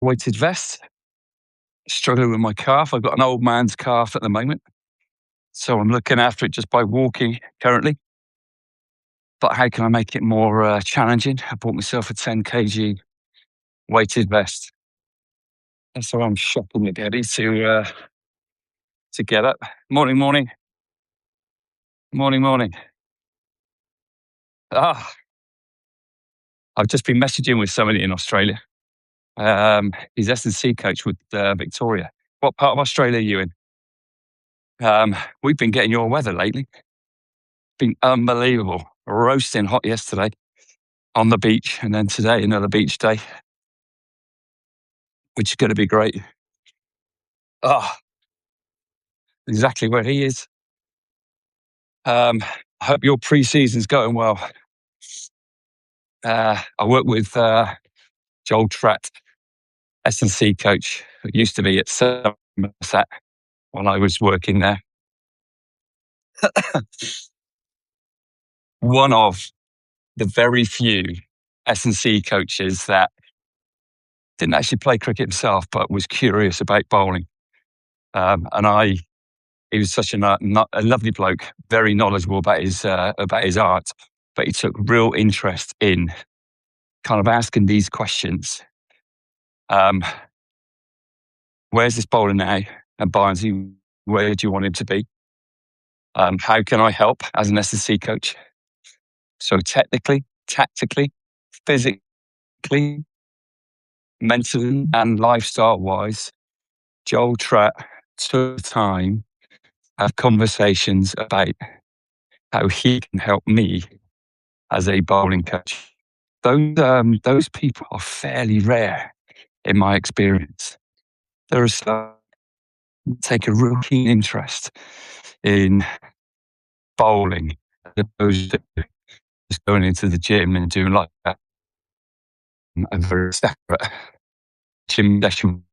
weighted vest. Struggling with my calf. I've got an old man's calf at the moment, so I'm looking after it just by walking currently. But how can I make it more challenging? I bought myself a 10 kg weighted vest, and so I'm shopping the Getty to get up. Morning, morning, morning, morning. Ah, I've just been messaging with somebody in Australia. He's S&C coach with Victoria. What part of Australia are you in? We've been getting your weather lately. Been unbelievable. Roasting hot yesterday on the beach, and then today another beach day, which is going to be great. Oh, exactly where he is. I hope your pre-season's going well. I work with Joel Tratt, S&C coach, who used to be at Somerset when I was working there. One of the very few S&C coaches that didn't actually play cricket himself, but was curious about bowling. He was such a lovely bloke, very knowledgeable about his art, but he took real interest in kind of asking these questions. Where's this bowler now? And Barnesy, where do you want him to be? How can I help as an S&C coach? So technically, tactically, physically, mentally, and lifestyle-wise, Joel Tratt took the time to have conversations about how he can help me as a bowling coach. Those people are fairly rare in my experience. There are some who take a real keen interest in bowling as opposed to just going into the gym and doing like a very separate gym session.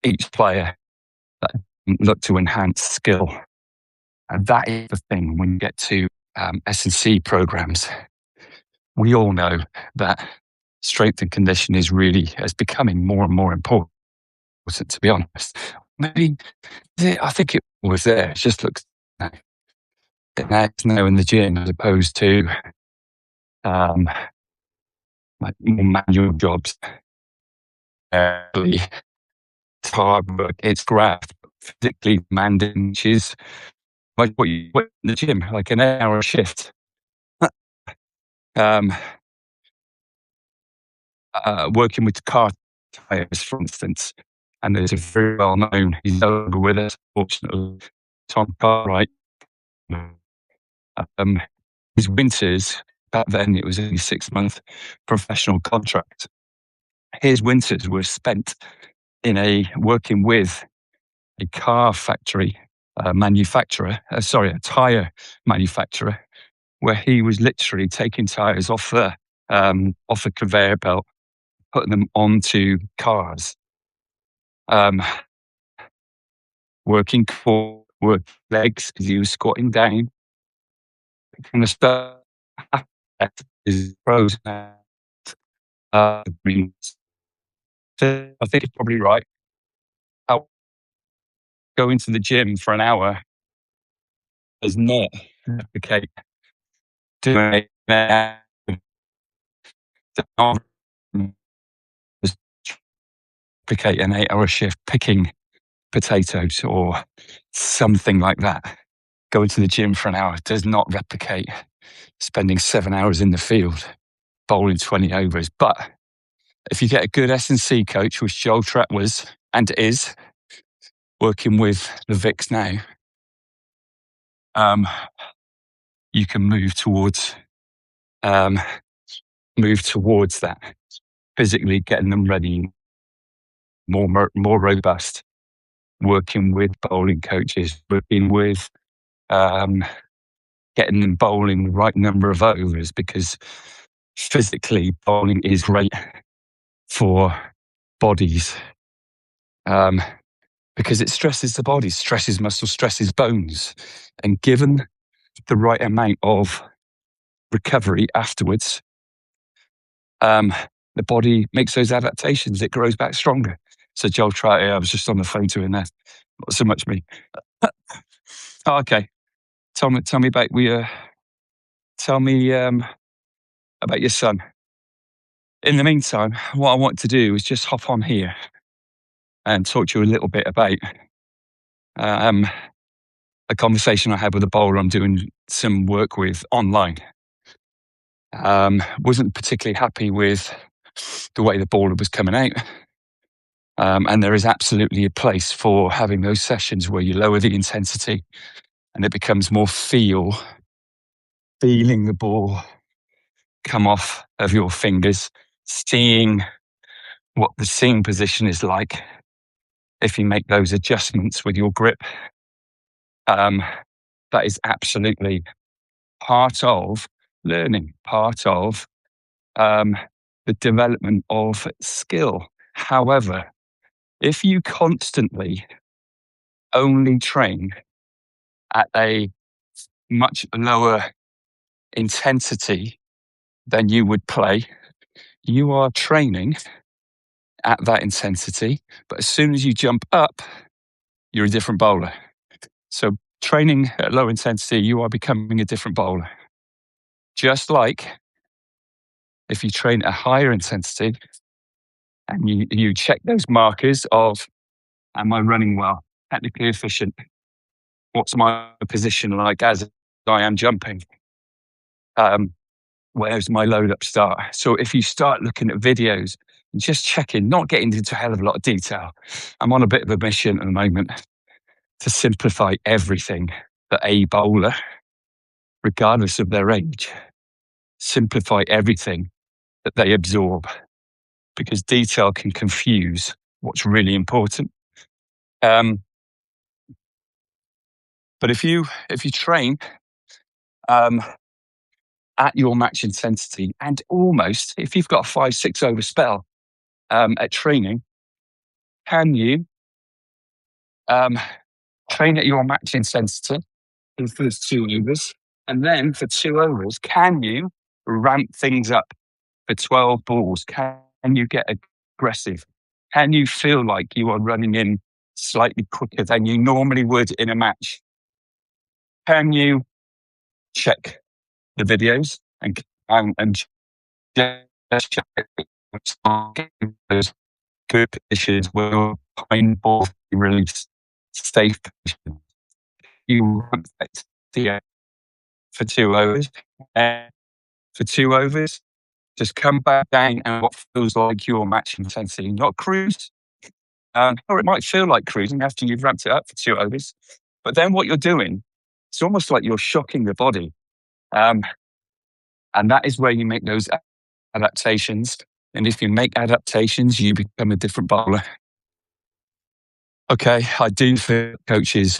Each player that look to enhance skill. And that is the thing when you get to S&C programs. We all know that strength and condition is becoming more and more important, to be honest. Maybe, I think it was there. It just looks now in the gym as opposed to like more manual jobs. It's hard work, it's graft, physically demanding, which is like what you put in the gym, like an 8-hour shift. Working with car tires, for instance, and there's a very well known, he's no longer with us, fortunately, Tom Cartwright. His winters, back then it was only 6-month professional contract. His winters were spent working with a car factory a tire manufacturer, where he was literally taking tires off the conveyor belt, putting them onto cars, working core, work legs because he was squatting down, kind of stuff. Is pros now. I think it's probably right. I'll go into the gym for an hour does not replicate doing it. Replicate an 8-hour shift picking potatoes or something like that. Going to the gym for an hour does not replicate spending 7 hours in the field bowling 20 overs. But if you get a good S&C coach, which Joel Tratt was and is working with the Vics now, you can move towards that, physically getting them ready, more robust, working with bowling coaches, working with getting them bowling the right number of overs, because physically bowling is great for bodies, because it stresses the body, stresses muscles, stresses bones, and given the right amount of recovery afterwards, the body makes those adaptations. It grows back stronger. So Joel Trout, I was just on the phone to him there. Not so much me. Oh, okay. Tell me about tell me about your son. In the meantime, what I want to do is just hop on here and talk to you a little bit about um, a conversation I had with a bowler I'm doing some work with online. Wasn't particularly happy with the way the bowler was coming out. And there is absolutely a place for having those sessions where you lower the intensity and it becomes more feeling the ball come off of your fingers, seeing what the seam position is like if you make those adjustments with your grip. That is absolutely part of learning, part of the development of skill. However, if you constantly only train at a much lower intensity than you would play, you are training at that intensity. But as soon as you jump up, you're a different bowler. So training at low intensity, you are becoming a different bowler. Just like if you train at higher intensity and you check those markers of, am I running well, technically efficient? What's my position like as I am jumping? Where's my load up start? So if you start looking at videos and just checking, not getting into a hell of a lot of detail, I'm on a bit of a mission at the moment to simplify everything that a bowler, regardless of their age, simplify everything that they absorb, because detail can confuse what's really important. But if you train at your match intensity, and almost if you've got a 5-6 over spell at training, can you train at your match intensity for the first 2 overs, and then for 2 overs, can you ramp things up for 12 balls? Can you get aggressive? Can you feel like you are running in slightly quicker than you normally would in a match? Can you check the videos and just check those good positions where your behind ball release safe position? You ramp that for 2 overs, and for 2 overs, just come back down and what feels like your match intensity, not cruise. Or it might feel like cruising after you've ramped it up for 2 overs. But then what you're doing, it's almost like you're shocking the body. And that is where you make those adaptations. And if you make adaptations, you become a different bowler. Okay, I do feel coaches,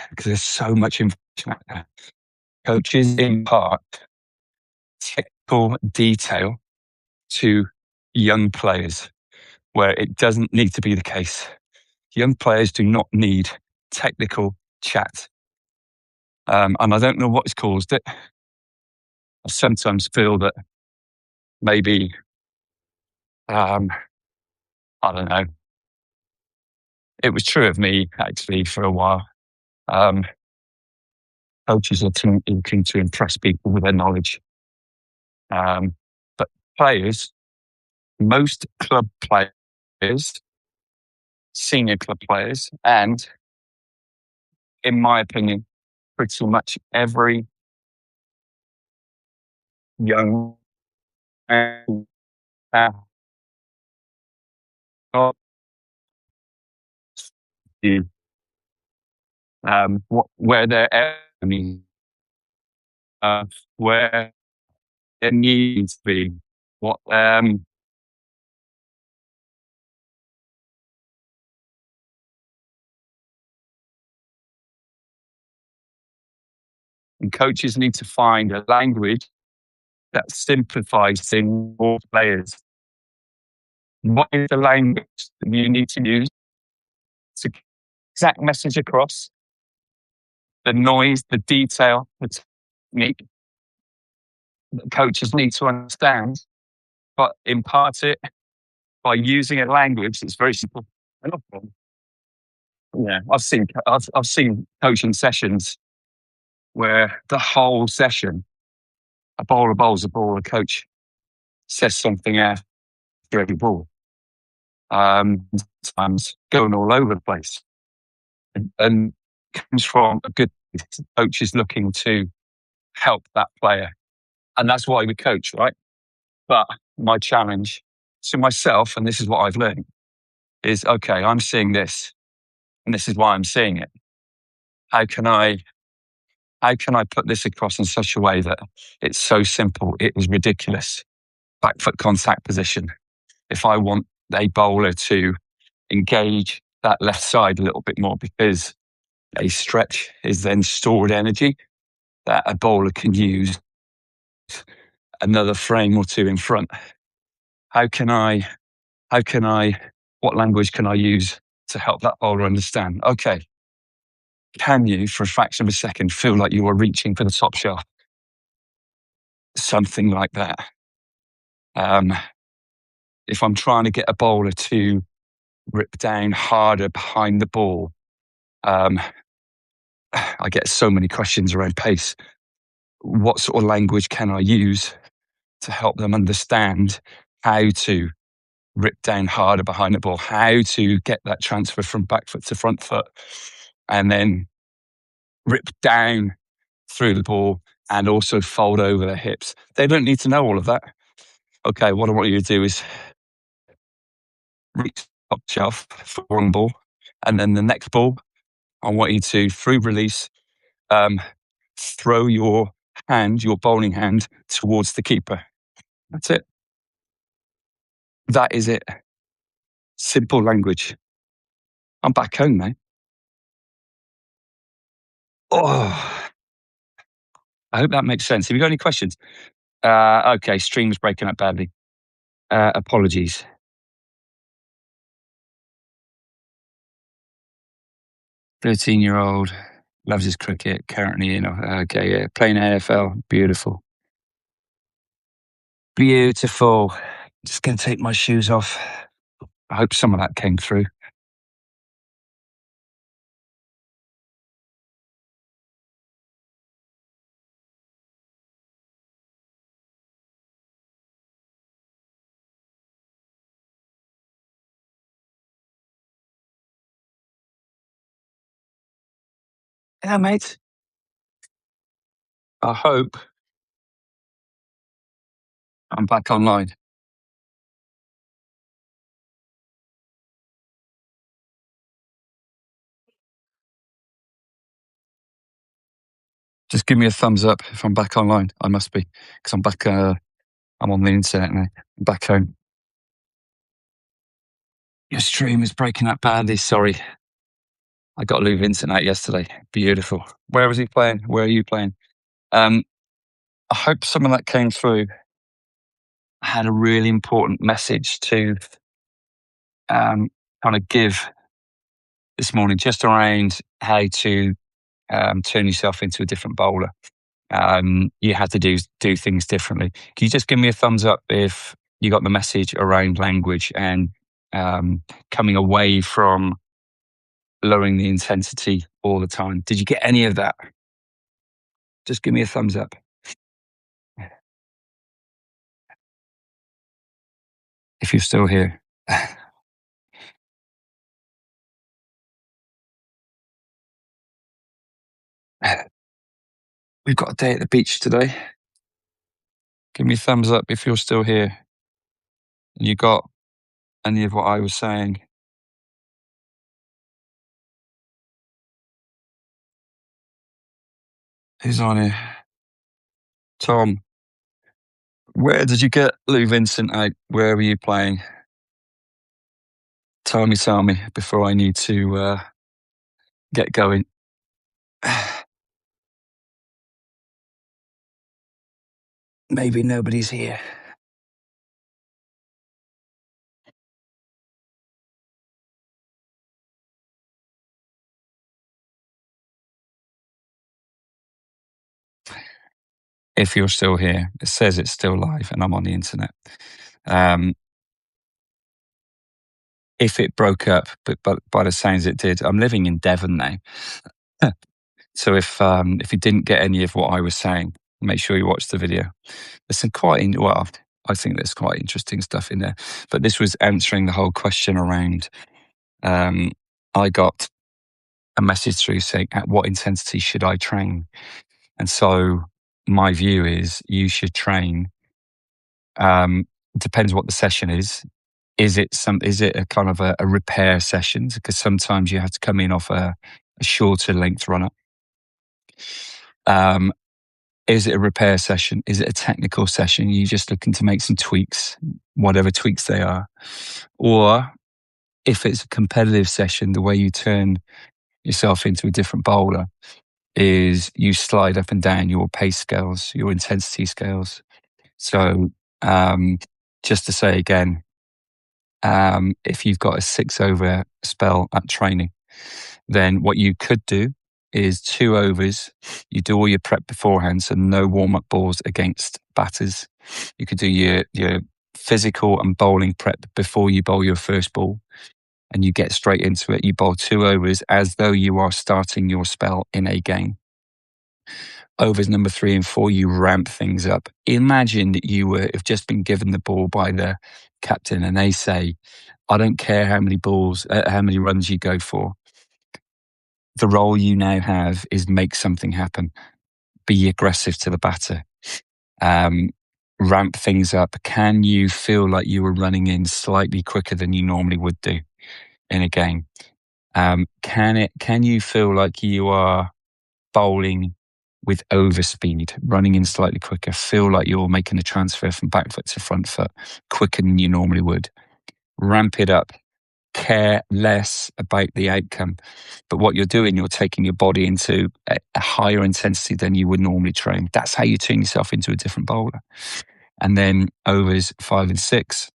because there's so much information out there, coaches impart technical detail to young players where it doesn't need to be the case. Young players do not need technical chat. And I don't know what's caused it. I sometimes feel that maybe, I don't know, it was true of me actually for a while. Coaches are looking to impress people with their knowledge. But players, most club players, senior club players, and in my opinion, pretty much every young man where their enemy, where it needs to be, what and coaches need to find a language that simplifies things for players. What is the language that you need to use to get the exact message across? The noise, the detail, the technique that coaches need to understand but impart it by using a language that's very simple. Yeah, I've seen coaching sessions where the whole session, a bowler bowls a ball, a coach says something after every ball. Sometimes going all over the place, and comes from a good coach is looking to help that player, and that's why we coach, right? But my challenge to myself, and this is what I've learned, is okay. I'm seeing this, and this is why I'm seeing it. How can I put this across in such a way that it's so simple? It is ridiculous. Back foot contact position. If I want a bowler to engage that left side a little bit more, because a stretch is then stored energy that a bowler can use another frame or two in front. How can I, what language can I use to help that bowler understand? Okay, can you, for a fraction of a second, feel like you are reaching for the top shelf? Something like that. If I'm trying to get a bowler to rip down harder behind the ball, I get so many questions around pace. What sort of language can I use to help them understand how to rip down harder behind the ball, how to get that transfer from back foot to front foot, and then rip down through the ball and also fold over their hips? They don't need to know all of that. Okay, what I want you to do is reach top shelf for one ball, and then the next ball, I want you to, through release, throw your bowling hand, towards the keeper. That's it. That is it. Simple language. I'm back home now. Oh, I hope that makes sense. Have you got any questions? Okay, stream's breaking up badly. Apologies. 13-year-old, loves his cricket, currently okay, yeah, playing AFL. Beautiful. Beautiful. Just going to take my shoes off. I hope some of that came through. Yeah, mate. I hope I'm back online. Just give me a thumbs up if I'm back online. I must be, because I'm back. I'm on the internet now. I'm back home. Your stream is breaking up badly. Sorry. I got Lou Vincent out yesterday. Beautiful. Where was he playing? Where are you playing? I hope some of that came through. I had a really important message to kind of give this morning, just around how to turn yourself into a different bowler. You had to do things differently. Can you just give me a thumbs up if you got the message around language and coming away from lowering the intensity all the time? Did you get any of that? Just give me a thumbs up. If you're still here. We've got a day at the beach today. Give me a thumbs up if you're still here and you got any of what I was saying. Who's on here? Tom. Where did you get Lou Vincent out? Where were you playing? Tell me before I need to get going. Maybe nobody's here. If you're still here, it says it's still live and I'm on the internet. If it broke up, but by the sounds it did, I'm living in Devon now. So if you didn't get any of what I was saying, make sure you watch the video. There's some I think there's quite interesting stuff in there. But this was answering the whole question around. I got a message through saying, "At what intensity should I train?" And so my view is you should train. Depends what the session is. Is it a kind of a repair session? Because sometimes you have to come in off a shorter length runner. Is it a repair session? Is it a technical session? You're just looking to make some tweaks, whatever tweaks they are. Or if it's a competitive session, the way you turn yourself into a different bowler is you slide up and down your pace scales, your intensity scales. So just to say again, if you've got a 6-over spell at training, then what you could do is 2 overs. You do all your prep beforehand, so no warm-up balls against batters. You could do your physical and bowling prep before you bowl your first ball, and you get straight into it. You bowl 2 overs as though you are starting your spell in a game. Overs number 3 and 4, you ramp things up. Imagine that you have just been given the ball by the captain and they say, "I don't care how many runs you go for. The role you now have is make something happen. Be aggressive to the batter. Ramp things up. Can you feel like you were running in slightly quicker than you normally would do in a game? Can you feel like you are bowling with overspeed, running in slightly quicker? Feel like you're making a transfer from back foot to front foot quicker than you normally would. Ramp it up. Care less about the outcome. But what you're doing, you're taking your body into a higher intensity than you would normally train. That's how you turn yourself into a different bowler. And then overs 5 and 6,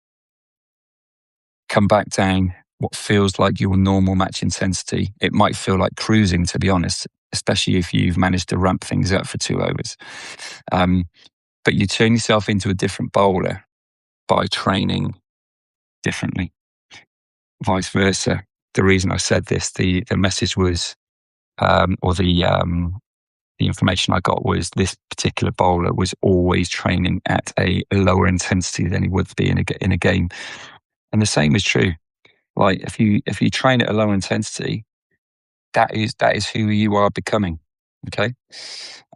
come back down what feels like your normal match intensity. It might feel like cruising, to be honest, especially if you've managed to ramp things up for 2 overs. But you turn yourself into a different bowler by training differently. Vice versa. The reason I said this, the message was, the information I got was this particular bowler was always training at a lower intensity than he would be in a game. And the same is true. Like if you train at a low intensity, that is who you are becoming. Okay.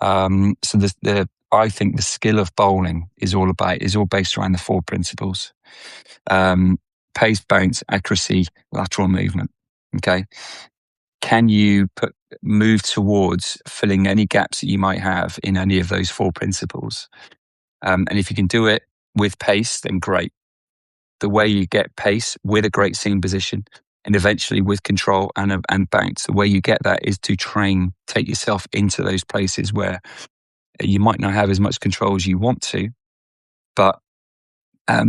So I think the skill of bowling is all based around the 4 principles: pace, bounce, accuracy, lateral movement. Okay. Can you move towards filling any gaps that you might have in any of those 4 principles? And if you can do it with pace, then great. The way you get pace with a great seam position and eventually with control and bounce, the way you get that is to take yourself into those places where you might not have as much control as you want to, but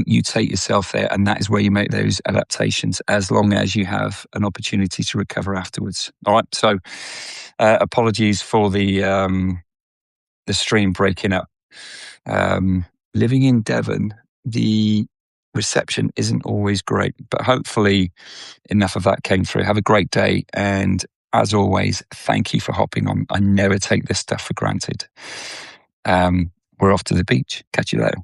you take yourself there, and that is where you make those adaptations as long as you have an opportunity to recover afterwards. All right. So apologies for the stream breaking up. Living in Devon, the reception isn't always great, but hopefully enough of that came through. Have a great day. And as always, thank you for hopping on. I never take this stuff for granted. We're off to the beach. Catch you later.